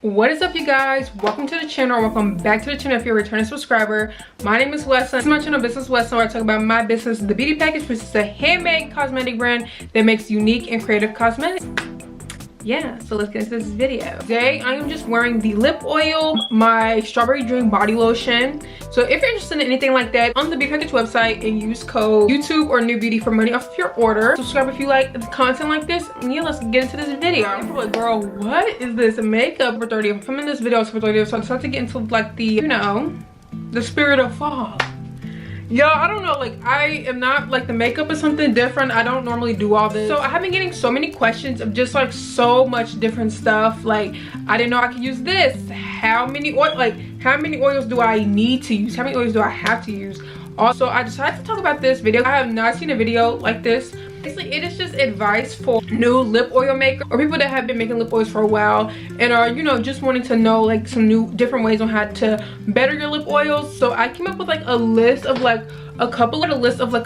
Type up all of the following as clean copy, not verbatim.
What is up, you guys? Welcome to the channel. Welcome back to the channel if you're a returning subscriber. My name is Weslynn. This is my channel, Business Weslynn, where I talk about my business, Thebeautypackage, which is a handmade cosmetic brand that makes unique and creative cosmetics. Yeah, so let's get into this video. Today I am just wearing the lip oil, my strawberry dream body lotion. So if you're interested in anything like that, on the Thebeautypackage website and use code YouTube or New Beauty for money off of your order. Subscribe if you like content like this. And yeah, let's get into this video. I'm like, girl, what is this makeup for 30? I'm filming this video for 30, so I decided to get into like the, you know, the spirit of fall. Yo, I don't know, like I am not like, the makeup is something different. I don't normally do all this. So I have been getting so many questions of just like so much different stuff. Like, I didn't know I could use this. How many oils do I need to use? How many oils do I have to use? Also, I decided to talk about this video. I have not seen a video like this. Basically, it is just advice for new lip oil makers or people that have been making lip oils for a while and are, you know, just wanting to know like some new different ways on how to better your lip oils. So I came up with like a list of like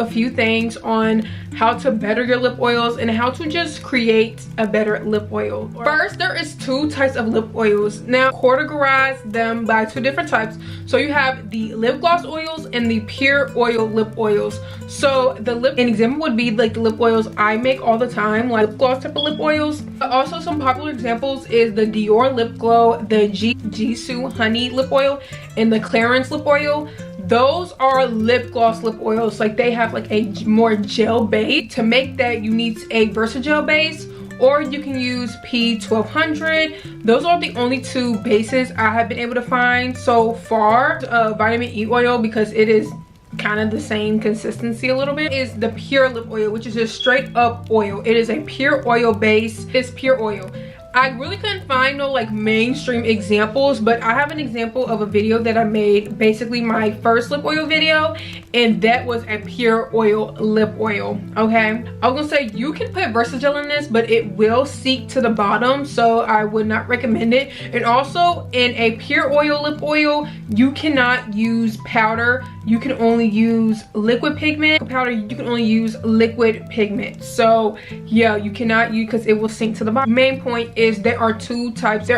a few things on how to better your lip oils and how to just create a better lip oil. First, there is two types of lip oils. Now, categorize them by two different types. So you have the lip gloss oils and the pure oil lip oils. So an example would be like the lip oils I make all the time, like lip gloss type of lip oils. But also some popular examples is the Dior Lip Glow, the Jisoo Honey Lip Oil, and the Clarins Lip Oil. Those are lip gloss lip oils. Like, they have like a more gel base. To make that, you need a Versagel base, or you can use P1200. Those are the only two bases I have been able to find so far. Vitamin E oil, because it is kind of the same consistency a little bit, is the pure lip oil, which is just straight up oil. It is a pure oil base. It's pure oil. I really couldn't find no like mainstream examples, but I have an example of a video that I made, basically my first lip oil video, and that was a pure oil lip oil. Okay, I was gonna say you can put Versagel in this, but it will seep to the bottom, so I would not recommend it. And also, in a pure oil lip oil, you cannot use powder. You can only use liquid pigment. Powder, you can only use liquid pigment. So yeah, you cannot use, because it will sink to the bottom. Main point is there are two types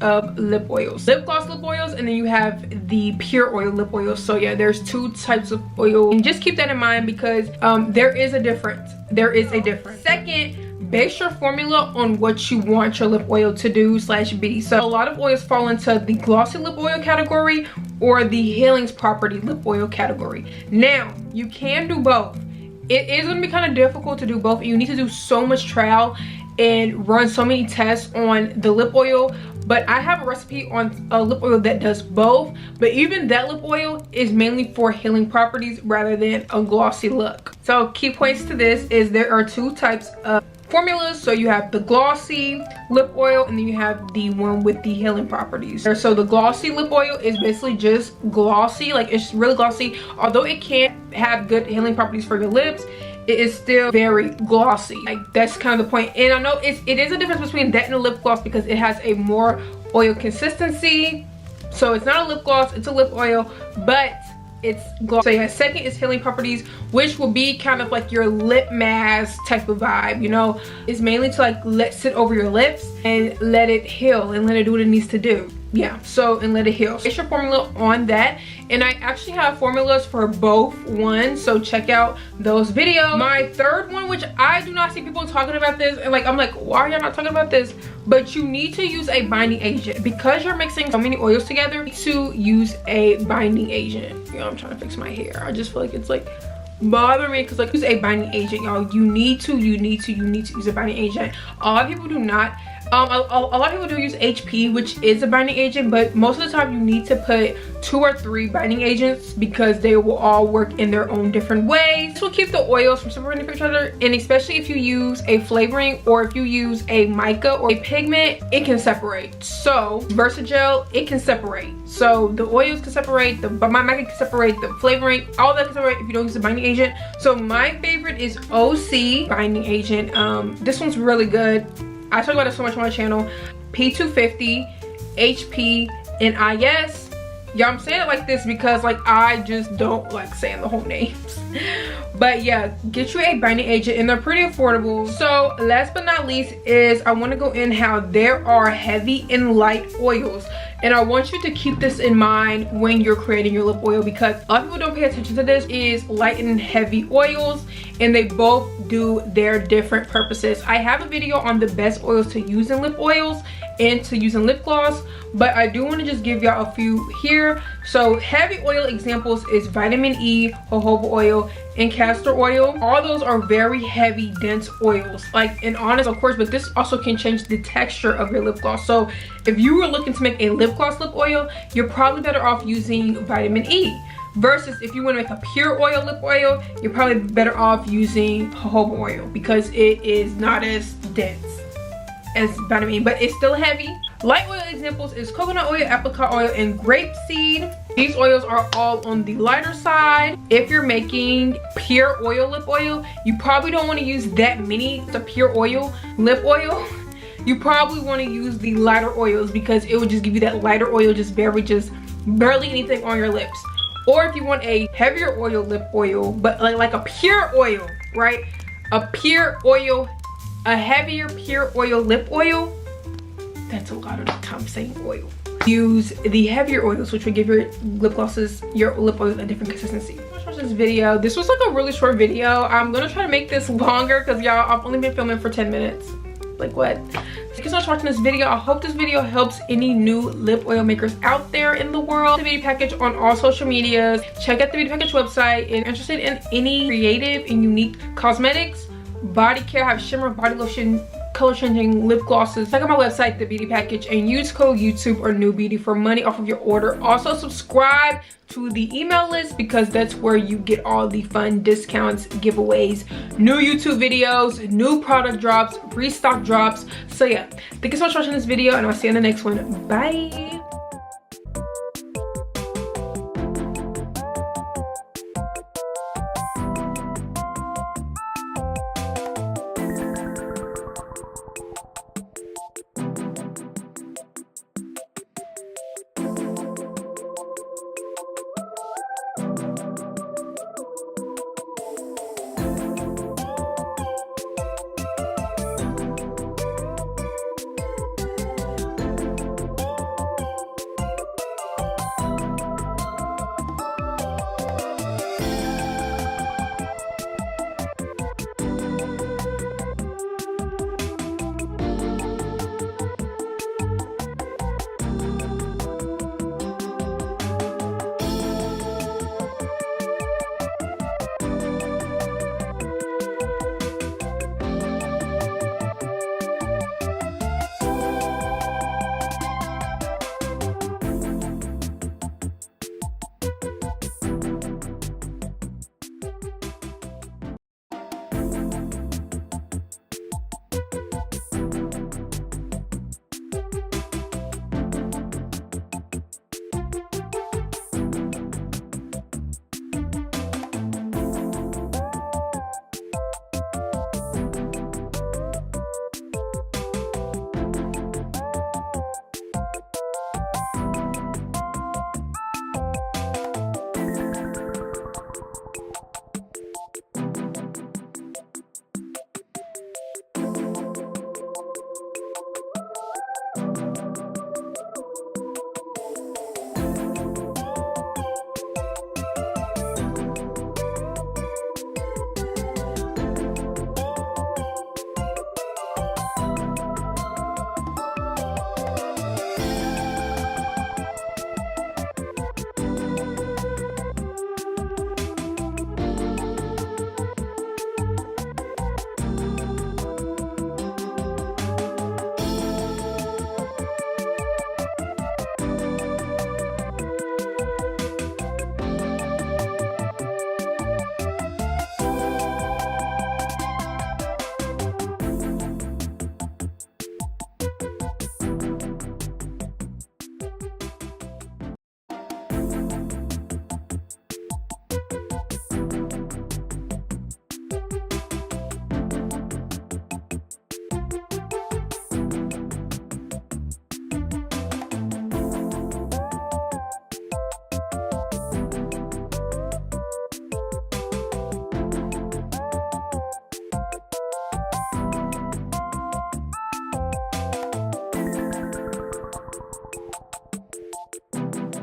of lip oils: lip gloss lip oils, and then you have the pure oil lip oils. So yeah, there's two types of oil, and just keep that in mind, because there is a difference. Second, base your formula on what you want your lip oil to do / be. So a lot of oils fall into the glossy lip oil category or the healing property lip oil category. Now, you can do both. It is going to be kind of difficult to do both. You need to do so much trial and run so many tests on the lip oil, but I have a recipe on a lip oil that does both. But even that lip oil is mainly for healing properties rather than a glossy look. So key points to this is there are two types of formulas. So you have the glossy lip oil, and then you have the one with the healing properties. So the glossy lip oil is basically just glossy, like it's really glossy. Although it can have good healing properties for your lips, it is still very glossy. Like, that's kind of the point. And I know it is a difference between that and a lip gloss, because it has a more oil consistency. So it's not a lip gloss, it's a lip oil, but it's gloss. So yeah, second is healing properties, which will be kind of like your lip mask type of vibe, you know. It's mainly to like let sit over your lips and let it heal and let it do what it needs to do. Yeah, so, and let it heal. It's your formula on that, and I actually have formulas for both ones, so check out those videos. My third one, which I do not see people talking about this, and like I'm like, why are y'all not talking about this? But you need to use a binding agent. Because you're mixing so many oils together, you need to use a binding agent. You know, I'm trying to fix my hair. I just feel like it's like bothering me, because like, use a binding agent, y'all. You need to use a binding agent. A lot of people do not. A lot of people do use HP, which is a binding agent, but most of the time you need to put 2 or 3 binding agents, because they will all work in their own different ways. This will keep the oils from separating from each other, and especially if you use a flavoring or if you use a mica or a pigment, it can separate. So Versagel, it can separate. So the oils can separate, my mica can separate, the flavoring, all that can separate if you don't use a binding agent. So my favorite is OC binding agent. This one's really good. I talk about it so much on my channel. P250, HP, and IS. Yeah, I'm saying it like this because like I just don't like saying the whole names. But yeah, get you a binding agent and they're pretty affordable. So last but not least is I want to go in how there are heavy and light oils. And I want you to keep this in mind when you're creating your lip oil, because a lot of people don't pay attention to this. Is light and heavy oils, and they both do their different purposes. I have a video on the best oils to use in lip oils and to use in lip gloss, but I do want to just give y'all a few here. So heavy oil examples is vitamin E, jojoba oil, and castor oil. All those are very heavy, dense oils, like, and honest of course, but this also can change the texture of your lip gloss. So if you were looking to make a lip gloss lip oil, you're probably better off using vitamin E. Versus if you want to make a pure oil lip oil, you're probably better off using jojoba oil because it is not as dense as vitamin E, but it's still heavy. Light oil examples is coconut oil, apricot oil, and grapeseed. These oils are all on the lighter side. If you're making pure oil lip oil, you probably don't want to use that many. The pure oil lip oil, you probably want to use the lighter oils because it would just give you that lighter oil, just barely anything on your lips. Or if you want a heavier oil lip oil, but like a pure oil, right? A pure oil, a heavier pure oil lip oil. That's a lot of the time saying oil. Use the heavier oils, which will give your lip glosses, your lip oils a different consistency. Watch this video. This was like a really short video. I'm gonna try to make this longer because y'all, I've only been filming for 10 minutes. Like what? Thank you so much for watching this video. I hope this video helps any new lip oil makers out there in the world. Thebeautypackage on all social medias. Check out the Thebeautypackage website. If you're interested in any creative and unique cosmetics, body care, have shimmer, body lotion, color changing lip glosses, check out my website, Thebeautypackage, and use code YouTube or New Beauty for money off of your order. Also subscribe to the email list because that's where you get all the fun discounts, giveaways, new YouTube videos, new product drops, restock drops. So yeah, thank you so much for watching this video, and I'll see you in the next one. Bye.